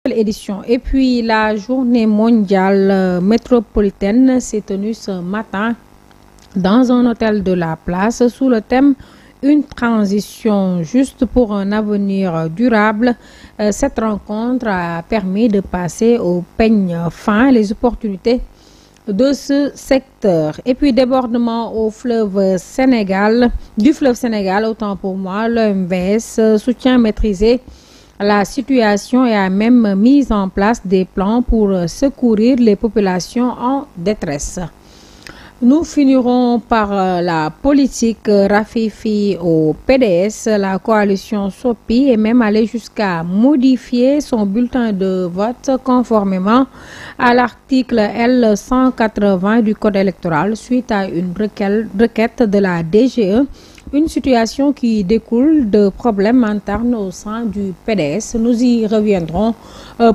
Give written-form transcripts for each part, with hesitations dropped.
édition. Et puis la journée mondiale métropolitaine s'est tenue ce matin dans un hôtel de la place sous le thème Une transition juste pour un avenir durable. Cette rencontre a permis de passer au peigne fin les opportunités de ce secteur. Et puis débordement au fleuve Sénégal, du fleuve Sénégal, autant pour moi, l'OMVS soutient maîtriser la situation et a même mis en place des plans pour secourir les populations en détresse. Nous finirons par la politique Rafifi au PDS. La coalition SOPI est même allée jusqu'à modifier son bulletin de vote conformément à l'article L180 du Code électoral suite à une requête de la DGE. Une situation qui découle de problèmes internes au sein du PDS. Nous y reviendrons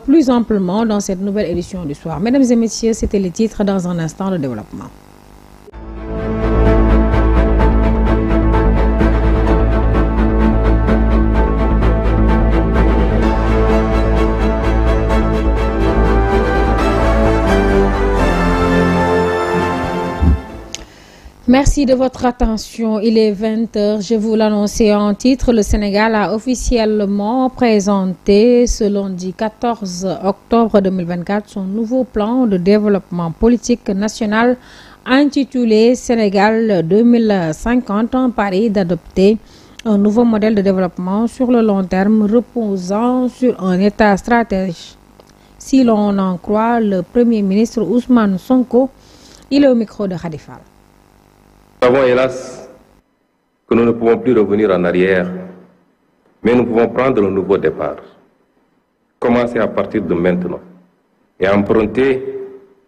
plus amplement dans cette nouvelle édition du soir. Mesdames et messieurs, c'était les titres dans un instant de développement. Merci de votre attention. Il est 20h. Je vous l'annonçais en titre. Le Sénégal a officiellement présenté ce lundi 14 octobre 2024 son nouveau plan de développement politique national intitulé Sénégal 2050 en pari d'adopter un nouveau modèle de développement sur le long terme reposant sur un état stratège. Si l'on en croit le Premier ministre Ousmane Sonko, il est au micro de Khadifal. Nous savons hélas que nous ne pouvons plus revenir en arrière, mais nous pouvons prendre un nouveau départ. Commencer à partir de maintenant et emprunter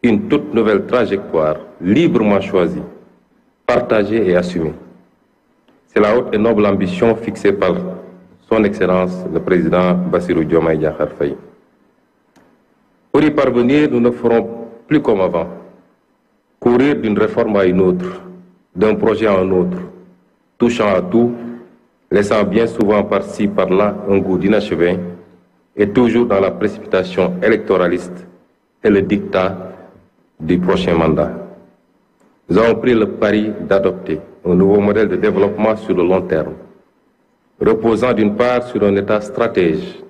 une toute nouvelle trajectoire librement choisie, partagée et assumée. C'est la haute et noble ambition fixée par son Excellence le Président Bassirou Diomaye Diakhar Faye. Pour y parvenir, nous ne ferons plus comme avant, courir d'une réforme à une autre, d'un projet à un autre, touchant à tout, laissant bien souvent par-ci, par-là un goût d'inachevé, et toujours dans la précipitation électoraliste et le diktat du prochain mandat. Nous avons pris le pari d'adopter un nouveau modèle de développement sur le long terme, reposant d'une part sur un État stratège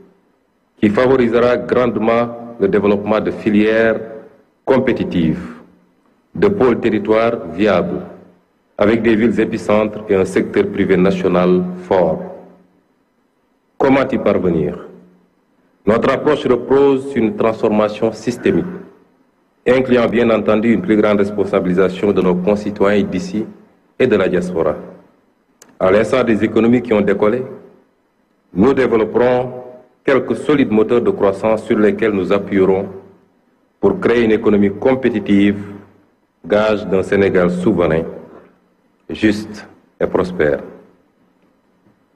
qui favorisera grandement le développement de filières compétitives, de pôles territoires viables, avec des villes épicentres et un secteur privé national fort. Comment y parvenir? Notre approche repose sur une transformation systémique, incluant bien entendu une plus grande responsabilisation de nos concitoyens d'ici et de la diaspora. À l'instar des économies qui ont décollé, nous développerons quelques solides moteurs de croissance sur lesquels nous appuierons pour créer une économie compétitive, gage d'un Sénégal souverain, juste et prospère.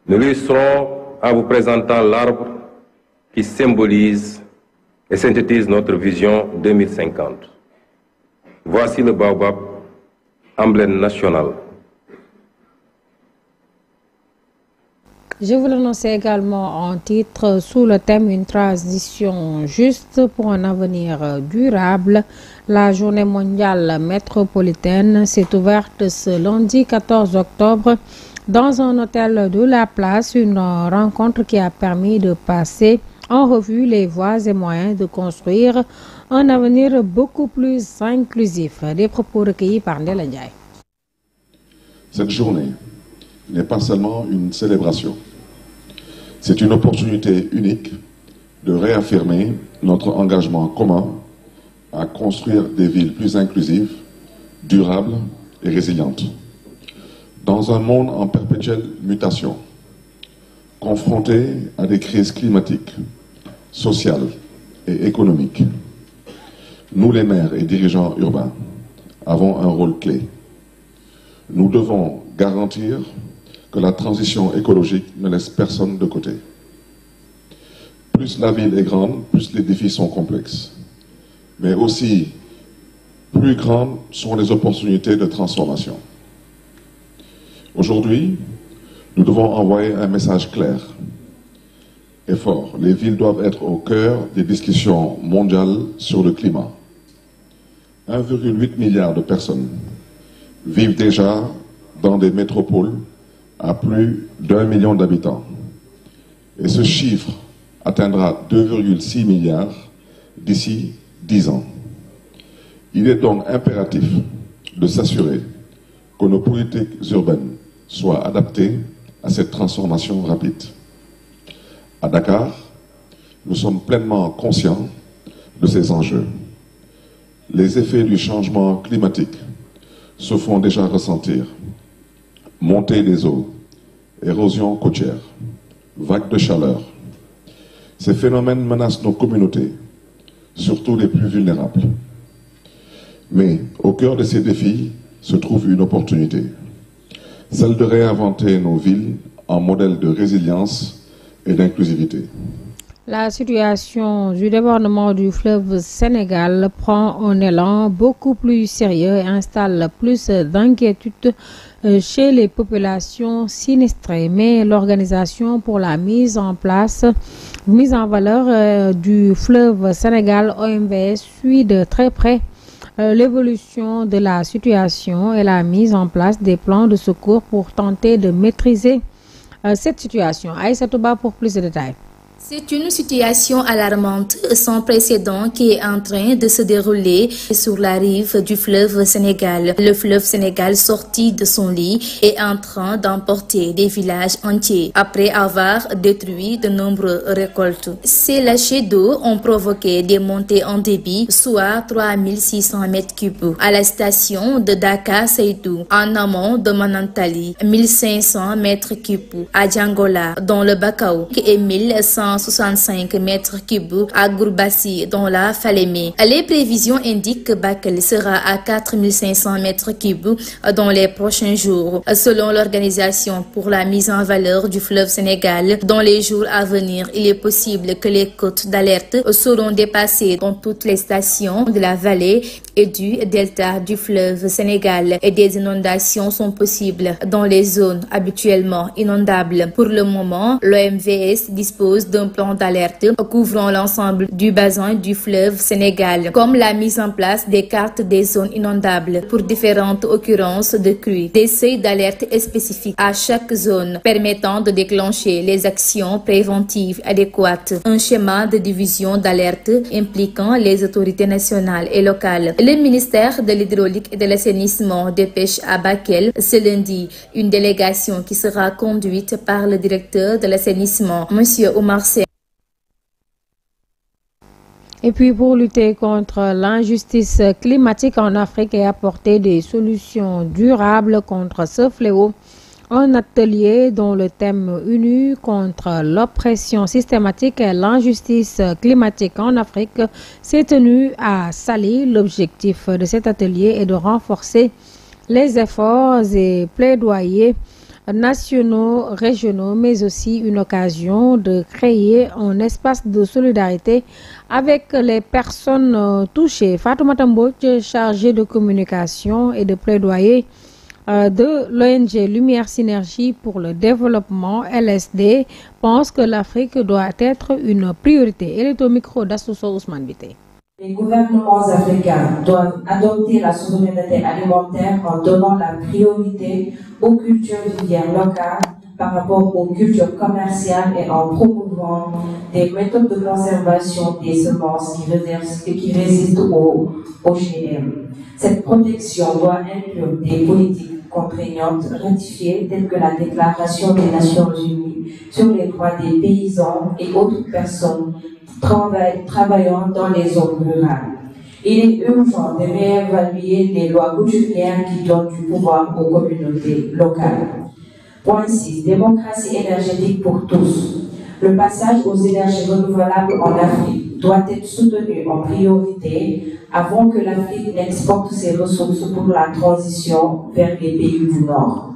Nous l'illustrons en vous présentant l'arbre qui symbolise et synthétise notre vision 2050. Voici le baobab, emblème national. Je vous l'annonçais également en titre sous le thème Une transition juste pour un avenir durable. La journée mondiale métropolitaine s'est ouverte ce lundi 14 octobre dans un hôtel de la place, une rencontre qui a permis de passer en revue les voies et moyens de construire un avenir beaucoup plus inclusif. Des propos recueillis par Ndella Ndiaye. Cette journée n'est pas seulement une célébration. C'est une opportunité unique de réaffirmer notre engagement commun à construire des villes plus inclusives, durables et résilientes. Dans un monde en perpétuelle mutation, confronté à des crises climatiques, sociales et économiques, nous les maires et dirigeants urbains avons un rôle clé. Nous devons garantir que la transition écologique ne laisse personne de côté. Plus la ville est grande, plus les défis sont complexes. Mais aussi, plus grandes sont les opportunités de transformation. Aujourd'hui, nous devons envoyer un message clair. est fort. Les villes doivent être au cœur des discussions mondiales sur le climat. 1,8 milliard de personnes vivent déjà dans des métropoles à plus d'1 million d'habitants. Et ce chiffre atteindra 2,6 milliards d'ici 10 ans. Il est donc impératif de s'assurer que nos politiques urbaines soient adaptées à cette transformation rapide. À Dakar, nous sommes pleinement conscients de ces enjeux. Les effets du changement climatique se font déjà ressentir. Montée des eaux, érosion côtière, vagues de chaleur. Ces phénomènes menacent nos communautés, surtout les plus vulnérables. Mais au cœur de ces défis se trouve une opportunité, celle de réinventer nos villes en modèle de résilience et d'inclusivité. La situation du débordement du fleuve Sénégal prend un élan beaucoup plus sérieux et installe plus d'inquiétude chez les populations sinistrées. Mais l'Organisation pour la mise en valeur du fleuve Sénégal, OMVS, suit de très près l'évolution de la situation et la mise en place des plans de secours pour tenter de maîtriser cette situation. Aïssa Touba pour plus de détails. C'est une situation alarmante sans précédent qui est en train de se dérouler sur la rive du fleuve Sénégal. Le fleuve Sénégal, sorti de son lit, est en train d'emporter des villages entiers après avoir détruit de nombreuses récoltes. Ces lâchers d'eau ont provoqué des montées en débit, soit 3600 mètres cubes. À la station de Dakar Seydou, en amont de Manantali, 1500 mètres cubes. À Djangola, dans le Bakao, et 1165 mètres cubes à Gourbassi dans la Falémé. Les prévisions indiquent que Bakel sera à 4500 mètres cubes dans les prochains jours. Selon l'Organisation pour la mise en valeur du fleuve Sénégal, dans les jours à venir, il est possible que les cotes d'alerte seront dépassées dans toutes les stations de la vallée et du delta du fleuve Sénégal et des inondations sont possibles dans les zones habituellement inondables. Pour le moment, l'OMVS dispose d'un plan d'alerte couvrant l'ensemble du bassin du fleuve Sénégal, comme la mise en place des cartes des zones inondables pour différentes occurrences de crues, des seuils d'alerte spécifiques à chaque zone permettant de déclencher les actions préventives adéquates, un schéma de division d'alerte impliquant les autorités nationales et locales. Le ministère de l'Hydraulique et de l'Assainissement dépêche à Bakel ce lundi une délégation qui sera conduite par le directeur de l'assainissement, M. Oumar Sène. Et puis pour lutter contre l'injustice climatique en Afrique et apporter des solutions durables contre ce fléau, un atelier dont le thème uni contre l'oppression systématique et l'injustice climatique en Afrique s'est tenu à Saly. L'objectif de cet atelier est de renforcer les efforts et plaidoyers nationaux, régionaux, mais aussi une occasion de créer un espace de solidarité avec les personnes touchées. Fatoumata Mbodj, chargée de communication et de plaidoyer de l'ONG Lumière Synergie pour le développement, LSD, pense que l'Afrique doit être une priorité. Elle est au micro d'Assousso Ousmane Bité. Les gouvernements africains doivent adopter la souveraineté alimentaire en donnant la priorité aux cultures vivrières locales par rapport aux cultures commerciales et en promouvant des méthodes de conservation des semences qui résistent aux OGM. Cette protection doit inclure des politiques contraignantes ratifiées telles que la Déclaration des Nations Unies sur les droits des paysans et autres personnes travaillant dans les zones rurales. Il est urgent de réévaluer les lois coutumières qui donnent du pouvoir aux communautés locales. Point 6. Démocratie énergétique pour tous. Le passage aux énergies renouvelables en Afrique doit être soutenu en priorité avant que l'Afrique n'exporte ses ressources pour la transition vers les pays du Nord.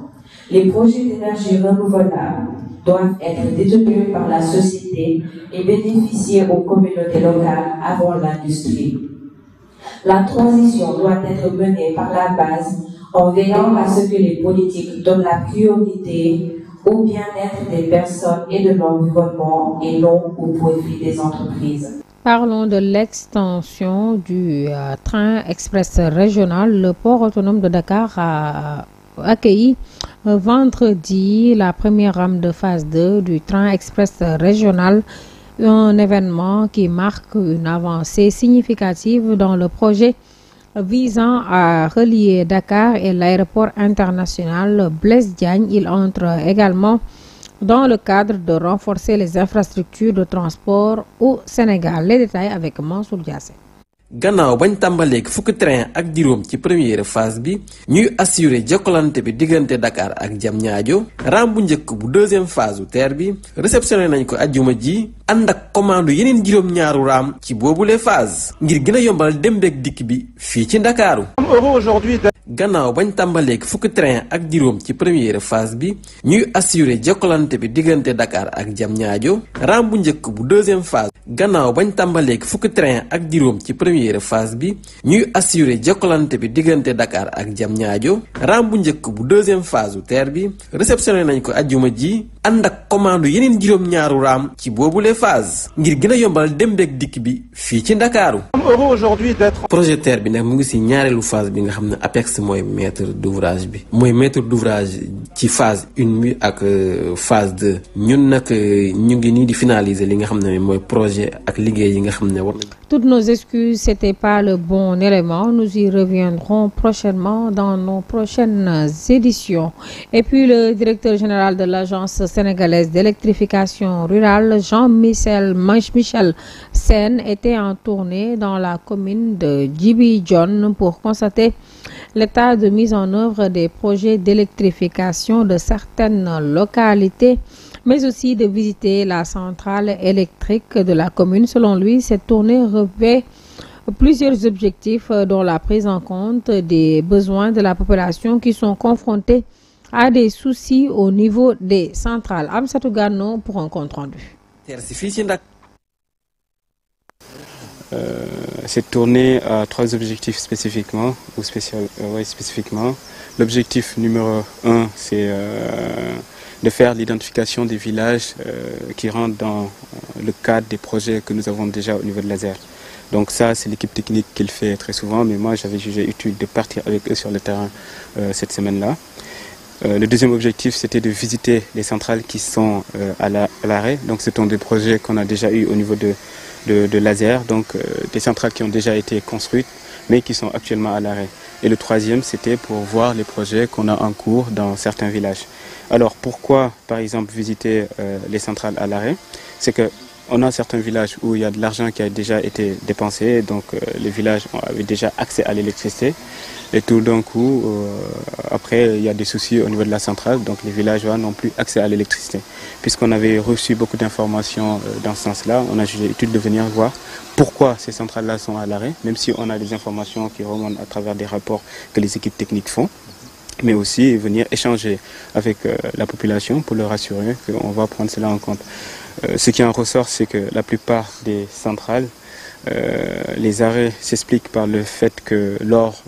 Les projets d'énergie renouvelable doivent être détenus par la société et bénéficier aux communautés locales avant l'industrie. La transition doit être menée par la base en veillant à ce que les politiques donnent la priorité au bien-être des personnes et de l'environnement et non au profit des entreprises. Parlons de l'extension du train express régional. Le port autonome de Dakar a accueilli vendredi la première rame de phase 2 du train express régional, un événement qui marque une avancée significative dans le projet visant à relier Dakar et l'aéroport international Blaise Diagne. Il entre également dans le cadre de renforcer les infrastructures de transport au Sénégal. Les détails avec Mansour Diassé. gannaaw bañ tàmbaleeg fukki train ak juróom ci première phase bi ñuy assurer jokkalante bi diggante Dakar ak Diamniadio ram bu njëkk bu deuxième phase u TER bi réceptionné nañ ko ajjuma ji ànd ak commande yeneen juróom ñaaru ram ci boobule phase ngir gën a yombal dem beeg dikk bi fii ci Ndakaaru gannaaw bañ tàmbaleeg fukki train ak juróom ci première phase bi ñuy assurer jokkalante bi diggante Dakar ak Diamniadio ram bu njëkk bu deuxième phase gannaaw bañ tàmbaleeg fukki train ak juróom ci première phase bi ñuy assurer jokkalante bi diggante Dakar ak Diamniadio ram bu njëkk bu deuxième phase u TER bi réceptionné nañ ko ajjuma ji ànd ak commande yeneen juróom ñaaru ram ci boobule phase ngir gën a yombal dem beeg dikk bi fii ci Ndakaaru projet TER bi nag mu ngi si ñaareelu phase bi nga xam ne APEX mooy maître d'ouvrage bi mooy maître d'ouvrage ci phase 1 bi ak phase 2 ñun nag ñu ngi nii di finaliser li nga xam ne mooy projet ak liggéey yi nga xam ne war nañ. Toutes nos excuses, c'était pas le bon élément. Nous y reviendrons prochainement dans nos prochaines éditions. Et puis le directeur général de l'Agence sénégalaise d'électrification rurale, Jean-Michel Sène, était en tournée dans la commune de Djibi-Djon pour constater l'état de mise en œuvre des projets d'électrification de certaines localités, mais aussi de visiter la centrale électrique de la commune. Selon lui, cette tournée revêt plusieurs objectifs, dont la prise en compte des besoins de la population qui sont confrontés à des soucis au niveau des centrales. Amsatou Gano pour un compte rendu. Cette tournée a 3 objectifs spécifiquement. L'objectif numéro 1, c'est de faire l'identification des villages qui rentrent dans le cadre des projets que nous avons déjà au niveau de l'ASER. Donc ça, c'est l'équipe technique qui le fait très souvent, mais moi j'avais jugé utile de partir avec eux sur le terrain cette semaine-là. Le deuxième objectif, c'était de visiter les centrales qui sont à l'arrêt. Donc ce sont des projets qu'on a déjà eu au niveau de l'ASER, donc des centrales qui ont déjà été construites, mais qui sont actuellement à l'arrêt. Et le troisième, c'était pour voir les projets qu'on a en cours dans certains villages. Alors pourquoi, par exemple, visiter les centrales à l'arrêt? C'est que on a certains villages où il y a de l'argent qui a déjà été dépensé, donc les villages avaient déjà accès à l'électricité. Et tout d'un coup, après, il y a des soucis au niveau de la centrale, donc les villageois n'ont plus accès à l'électricité. Puisqu'on avait reçu beaucoup d'informations dans ce sens-là, on a jugé utile de venir voir pourquoi ces centrales-là sont à l'arrêt, même si on a des informations qui remontent à travers des rapports que les équipes techniques font, mais aussi venir échanger avec la population pour leur assurer qu'on va prendre cela en compte. Ce qui en ressort, c'est que la plupart des centrales, les arrêts s'expliquent par le fait que lors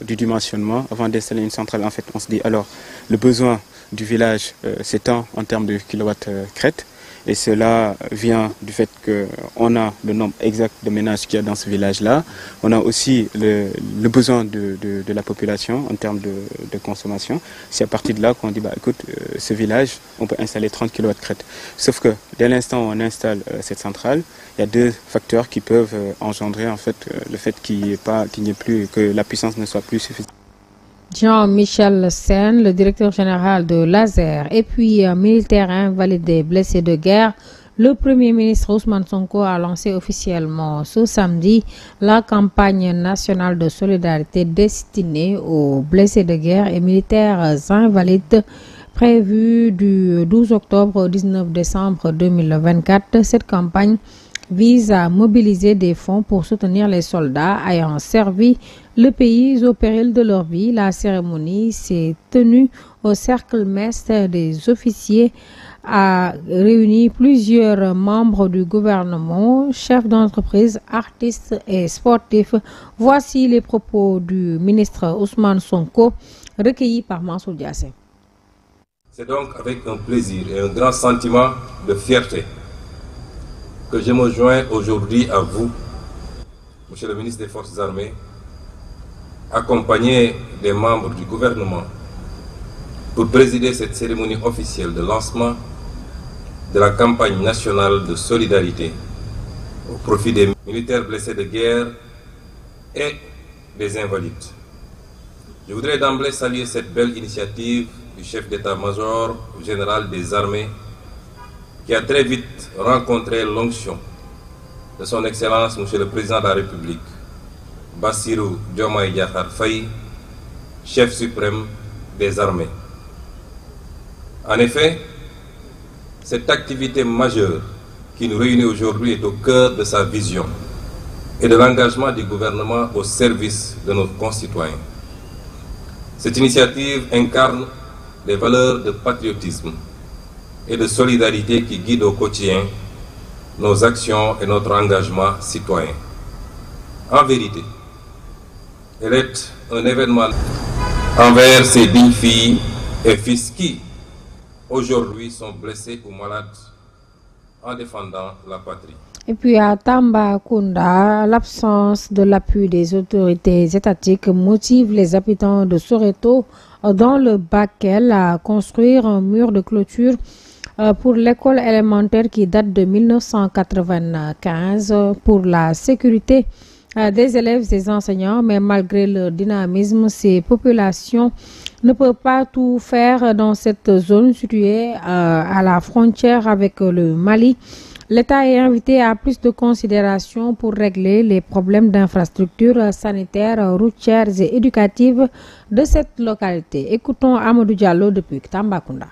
du dimensionnement, avant d'installer une centrale, en fait, on se dit alors le besoin du village s'étend en termes de kilowatts crête. Et cela vient du fait qu'on a le nombre exact de ménages qu'il y a dans ce village-là. On a aussi le besoin de la population en termes de consommation. C'est à partir de là qu'on dit, bah, écoute, ce village, on peut installer 30 kW crête. Sauf que dès l'instant où on installe cette centrale, il y a 2 facteurs qui peuvent engendrer en fait, le fait que la puissance ne soit plus suffisante. Jean-Michel Sène, le directeur général de l'ASER. Et puis, militaires invalidés, blessés de guerre, le Premier ministre Ousmane Sonko a lancé officiellement ce samedi la campagne nationale de solidarité destinée aux blessés de guerre et militaires invalides, prévue du 12 octobre au 19 décembre 2024. Cette campagne vise à mobiliser des fonds pour soutenir les soldats ayant servi le pays au péril de leur vie. La cérémonie s'est tenue au cercle mess des officiers, a réuni plusieurs membres du gouvernement, chefs d'entreprise, artistes et sportifs. Voici les propos du ministre Ousmane Sonko recueillis par Mansour Diassé. C'est donc avec un plaisir et un grand sentiment de fierté que je me joins aujourd'hui à vous, Monsieur le ministre des Forces armées, accompagné des membres du gouvernement, pour présider cette cérémonie officielle de lancement de la campagne nationale de solidarité au profit des militaires blessés de guerre et des invalides. Je voudrais d'emblée saluer cette belle initiative du chef d'état-major général des armées qui a très vite rencontré l'onction de son Excellence Monsieur le Président de la République, Bassirou Diomaye Diakhar Faye, chef suprême des armées. En effet, cette activité majeure qui nous réunit aujourd'hui est au cœur de sa vision et de l'engagement du gouvernement au service de nos concitoyens. Cette initiative incarne les valeurs de patriotisme et de solidarité qui guident au quotidien nos actions et notre engagement citoyen. En vérité, elle est un événement envers ces dignes filles et fils qui, aujourd'hui, sont blessés ou malades en défendant la patrie. Et puis à Tambacounda, l'absence de l'appui des autorités étatiques motive les habitants de Soreto dans le Bakel à construire un mur de clôture pour l'école élémentaire qui date de 1995 pour la sécurité des élèves et des enseignants, mais malgré leur dynamisme, ces populations ne peuvent pas tout faire dans cette zone située à la frontière avec le Mali. L'État est invité à plus de considération pour régler les problèmes d'infrastructures sanitaires, routières et éducatives de cette localité. Écoutons Amadou Diallo depuis Tambacounda.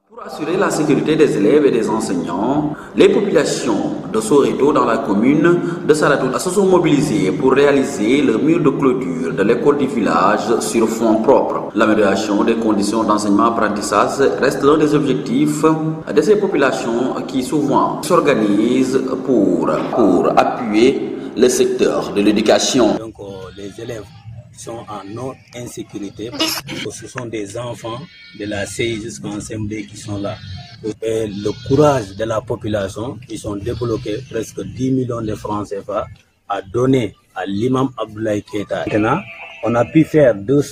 Pour assurer la sécurité des élèves et des enseignants, les populations de Soreto dans la commune de Saratouda se sont mobilisées pour réaliser le mur de clôture de l'école du village sur fonds propres. L'amélioration des conditions d'enseignement-apprentissage reste l'un des objectifs de ces populations qui souvent s'organisent pour appuyer le secteur de l'éducation. Donc les élèves sont en non-insécurité parce que ce sont des enfants de la CI jusqu'en CM2 qui sont là. Et le courage de la population, ils ont débloqué presque 10 millions de francs CFA à donner à l'imam Abdoulaye Keita. Maintenant, on a pu faire deux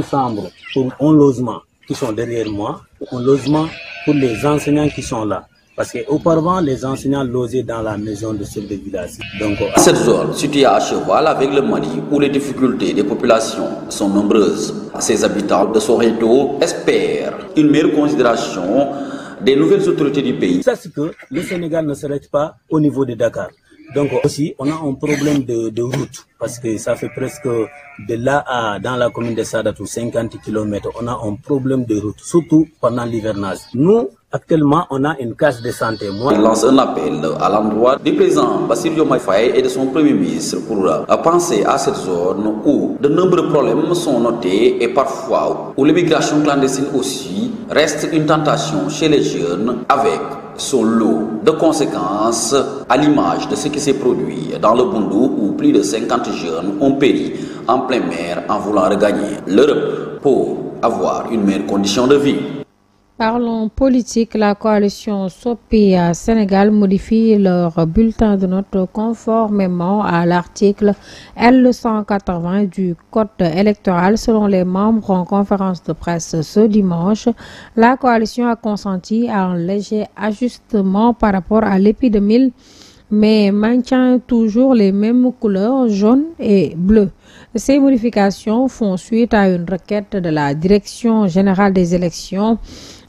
chambres pour un logement qui sont derrière moi, un logement pour les enseignants qui sont là. Parce qu'auparavant, les enseignants logeaient dans la maison de chef de village. Donc, cette zone, située à cheval avec le Mali, où les difficultés des populations sont nombreuses, ces habitants de Soreto espèrent une meilleure considération des nouvelles autorités du pays. C'est que le Sénégal ne s'arrête pas au niveau de Dakar. Donc aussi, on a un problème de route, parce que ça fait presque de là à dans la commune de Sadatou, 50 km, on a un problème de route, surtout pendant l'hivernage. Nous, actuellement, on a une case de santé. Il lance un appel à l'endroit du président Bassirou Diomaye Faye et de son premier ministre pour penser à cette zone où de nombreux problèmes sont notés et parfois où l'immigration clandestine aussi reste une tentation chez les jeunes avec son lot de conséquences à l'image de ce qui s'est produit dans le Boundou où plus de 50 jeunes ont péri en pleine mer en voulant regagner l'Europe pour avoir une meilleure condition de vie. Parlons politique, la coalition SOPI à Sénégal modifie leur bulletin de note conformément à l'article L180 du Code électoral. Selon les membres en conférence de presse ce dimanche, la coalition a consenti à un léger ajustement par rapport à l'épi 2000, mais maintient toujours les mêmes couleurs jaune et bleu. Ces modifications font suite à une requête de la Direction générale des élections.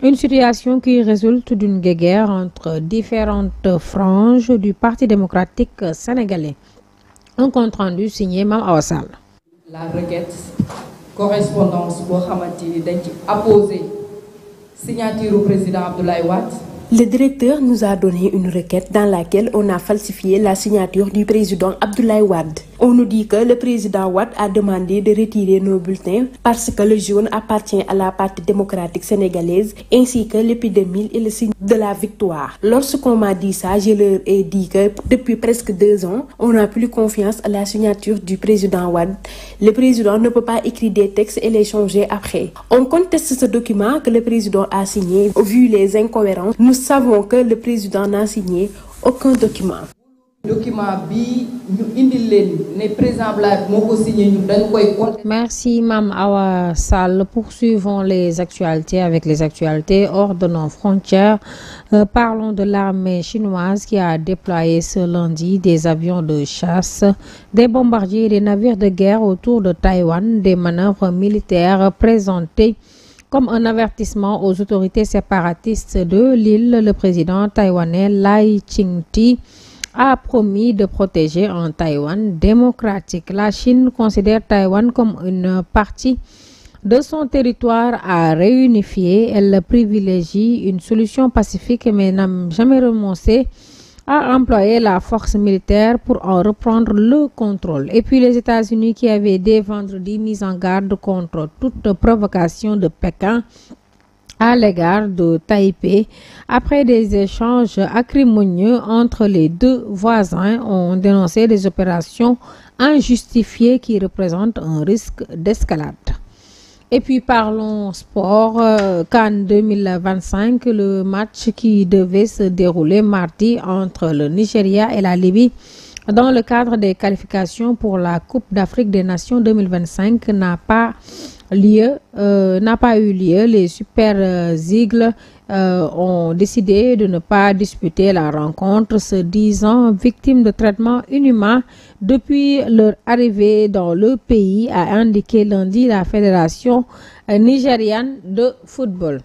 Une situation qui résulte d'une guerre entre différentes franges du Parti démocratique sénégalais. Un compte rendu signé Mam Awassal. La requête correspondance pour Hamati d'être apposé signature au président Abdoulaye Wade Le directeur nous a donné une requête dans laquelle on a falsifié la signature du président Abdoulaye Wade. On nous dit que le président Wade a demandé de retirer nos bulletins parce que le jaune appartient à la Parti démocratique sénégalaise ainsi que l'épidémie est le signe de la victoire. Lorsqu'on m'a dit ça, je leur ai dit que depuis presque 2 ans, on n'a plus confiance à la signature du président Wade. Le président ne peut pas écrire des textes et les changer après. On conteste ce document que le président a signé. Vu les incohérences, nous savons que le président n'a signé aucun document. Merci Mme Awa Sall. Poursuivons les actualités avec les actualités hors de nos frontières. Parlons de l'armée chinoise qui a déployé ce lundi des avions de chasse, des bombardiers et des navires de guerre autour de Taïwan, des manœuvres militaires présentées comme un avertissement aux autorités séparatistes de l'île. Le président taïwanais Lai Ching-te a promis de protéger un Taïwan démocratique. La Chine considère Taïwan comme une partie de son territoire à réunifier. Elle privilégie une solution pacifique mais n'a jamais renoncé à employer la force militaire pour en reprendre le contrôle. Et puis les États-Unis qui avaient dès vendredi mis en garde contre toute provocation de Pékin à l'égard de Taipei, après des échanges acrimonieux entre les deux voisins, ont dénoncé des opérations injustifiées qui représentent un risque d'escalade. Et puis parlons sport, CAN 2025, le match qui devait se dérouler mardi entre le Nigeria et la Libye dans le cadre des qualifications pour la Coupe d'Afrique des Nations 2025 n'a pas eu lieu. Les Super Eagles ont décidé de ne pas disputer la rencontre, se disant victimes de traitements inhumains depuis leur arrivée dans le pays, a indiqué lundi la Fédération nigériane de football.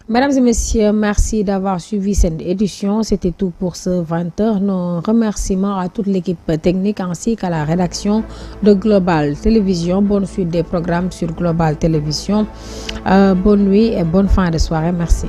Mesdames et messieurs, merci d'avoir suivi cette édition. C'était tout pour ce 20h. Nos remerciements à toute l'équipe technique ainsi qu'à la rédaction de Global Télévision. Bonne suite des programmes sur Global Télévision. Bonne nuit et bonne fin de soirée. Merci.